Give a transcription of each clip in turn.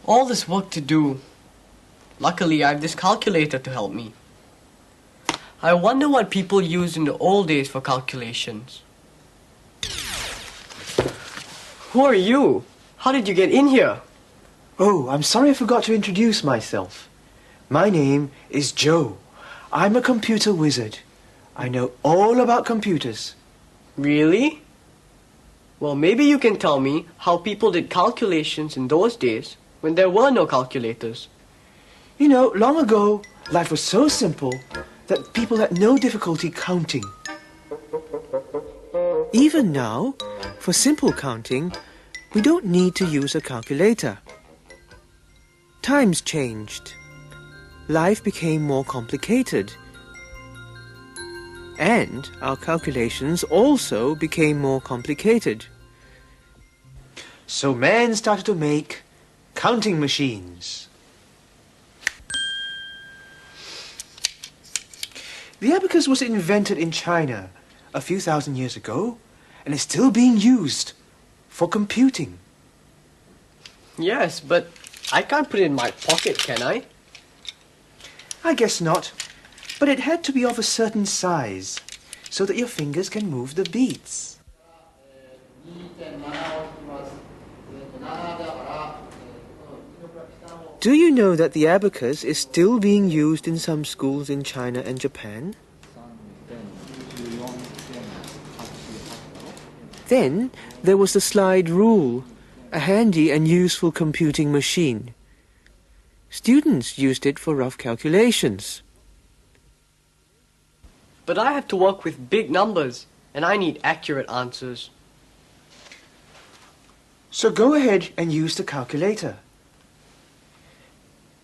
All this work to do. Luckily, I have this calculator to help me. I wonder what people used in the old days for calculations. Who are you? How did you get in here? Oh, I'm sorry I forgot to introduce myself. My name is Joe. I'm a computer wizard. I know all about computers. Really? Well, maybe you can tell me how people did calculations in those days when there were no calculators. You know, long ago, life was so simple that people had no difficulty counting. Even now, for simple counting, we don't need to use a calculator. Times changed. Life became more complicated. And our calculations also became more complicated. So man started to make counting machines. The abacus was invented in China a few thousand years ago and is still being used for computing. Yes, but I can't put it in my pocket, can I? I guess not, but it had to be of a certain size so that your fingers can move the beats. Do you know that the abacus is still being used in some schools in China and Japan? Then there was the slide rule, a handy and useful computing machine. Students used it for rough calculations. But I have to work with big numbers, and I need accurate answers. So go ahead and use the calculator.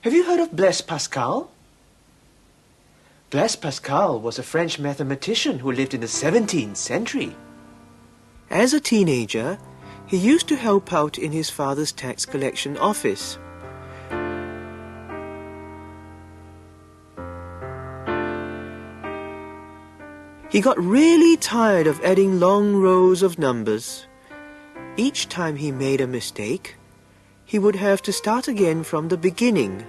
Have you heard of Blaise Pascal? Blaise Pascal was a French mathematician who lived in the 17th century. As a teenager, he used to help out in his father's tax collection office. He got really tired of adding long rows of numbers. Each time he made a mistake, he would have to start again from the beginning.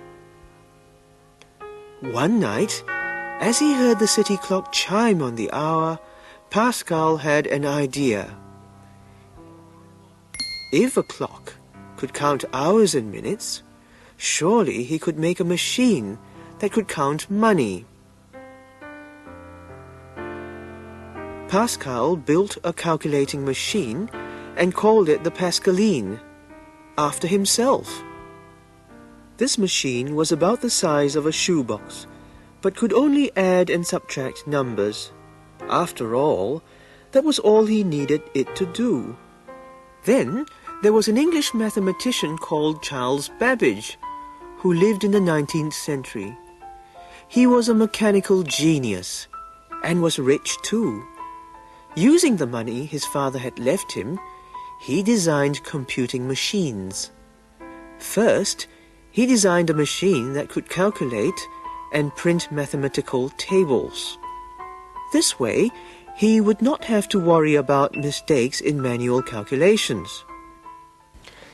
One night, as he heard the city clock chime on the hour, Pascal had an idea. If a clock could count hours and minutes, surely he could make a machine that could count money. Pascal built a calculating machine and called it the Pascaline, after himself. This machine was about the size of a shoebox, but could only add and subtract numbers. After all, that was all he needed it to do. Then there was an English mathematician called Charles Babbage, who lived in the 19th century. He was a mechanical genius, and was rich too. Using the money his father had left him, he designed computing machines. First, he designed a machine that could calculate and print mathematical tables. This way, he would not have to worry about mistakes in manual calculations.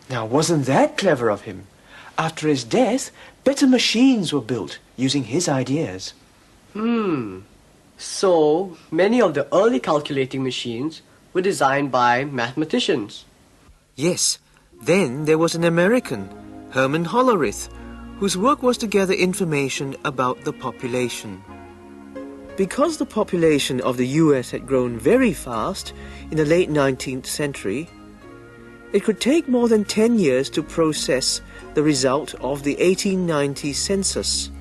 Now, wasn't that clever of him? After his death, better machines were built using his ideas. So, many of the early calculating machines were designed by mathematicians. Yes, then there was an American, Herman Hollerith, whose work was to gather information about the population. because the population of the US had grown very fast in the late 19th century, it could take more than 10 years to process the result of the 1890 census.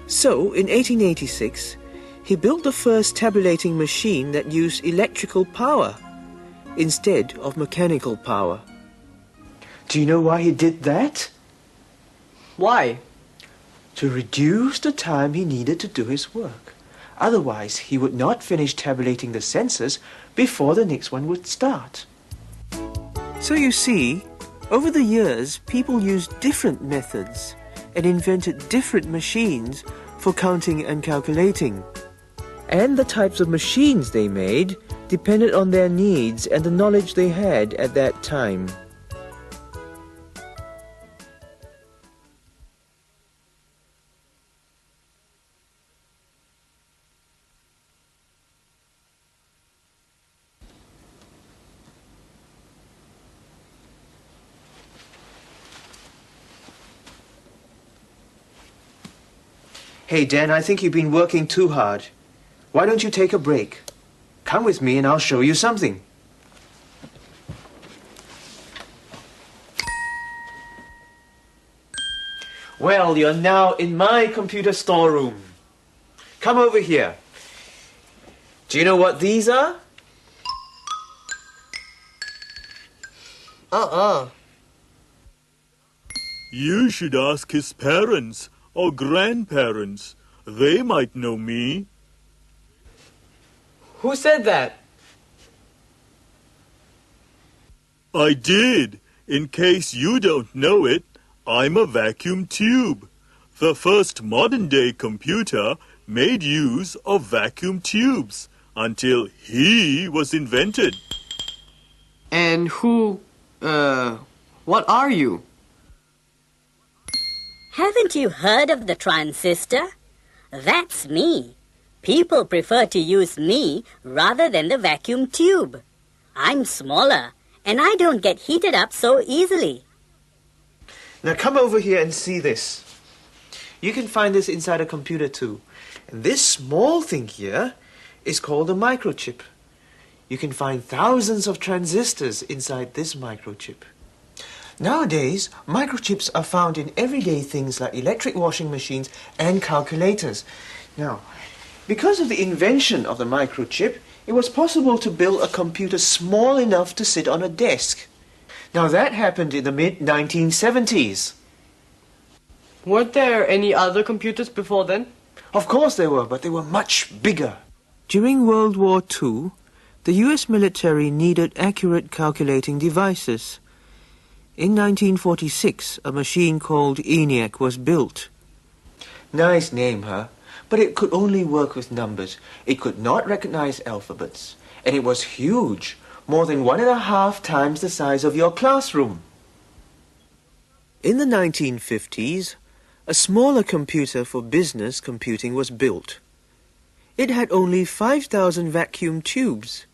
So, in 1886, he built the first tabulating machine that used electrical power instead of mechanical power. Do you know why he did that? Why? To reduce the time he needed to do his work. Otherwise, he would not finish tabulating the census before the next one would start. So you see, over the years, people used different methods and invented different machines for counting and calculating. And the types of machines they made depended on their needs and the knowledge they had at that time. Hey, Dan, I think you've been working too hard. Why don't you take a break? Come with me and I'll show you something. Well, you're now in my computer storeroom. Come over here. Do you know what these are? You should ask his parents or grandparents. They might know me. Who said that? I did. In case you don't know it, I'm a vacuum tube. The first modern-day computer made use of vacuum tubes until he was invented. And what are you? Haven't you heard of the transistor? That's me. People prefer to use me rather than the vacuum tube. I'm smaller and I don't get heated up so easily. Now come over here and see this. You can find this inside a computer too. And this small thing here is called a microchip. You can find thousands of transistors inside this microchip. Nowadays, microchips are found in everyday things like electric washing machines and calculators. Now, because of the invention of the microchip, it was possible to build a computer small enough to sit on a desk. Now, that happened in the mid-1970s. Weren't there any other computers before then? Of course there were, but they were much bigger. During World War II, the US military needed accurate calculating devices. In 1946, a machine called ENIAC was built. Nice name, huh? But it could only work with numbers. It could not recognize alphabets. And it was huge, more than 1.5 times the size of your classroom. In the 1950s, a smaller computer for business computing was built. It had only 5,000 vacuum tubes.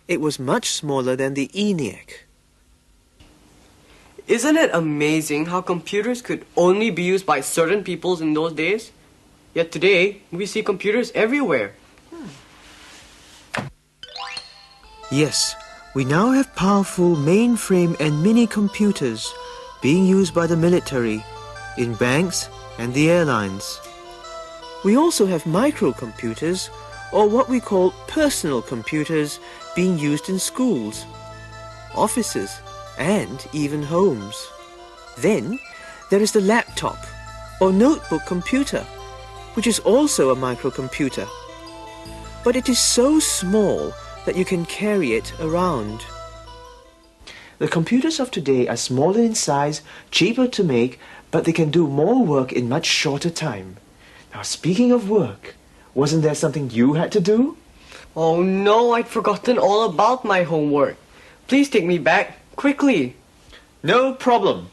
It was much smaller than the ENIAC. Isn't it amazing how computers could only be used by certain peoples in those days? Yet today, we see computers everywhere. Yes, we now have powerful mainframe and mini computers being used by the military, in banks and the airlines. We also have microcomputers, or what we call personal computers, being used in schools, offices, and even homes. Then there is the laptop or notebook computer, which is also a microcomputer. But it is so small that you can carry it around. The computers of today are smaller in size, cheaper to make, but they can do more work in much shorter time. Now, speaking of work, wasn't there something you had to do? Oh no, I'd forgotten all about my homework. Please take me back, quickly. No problem.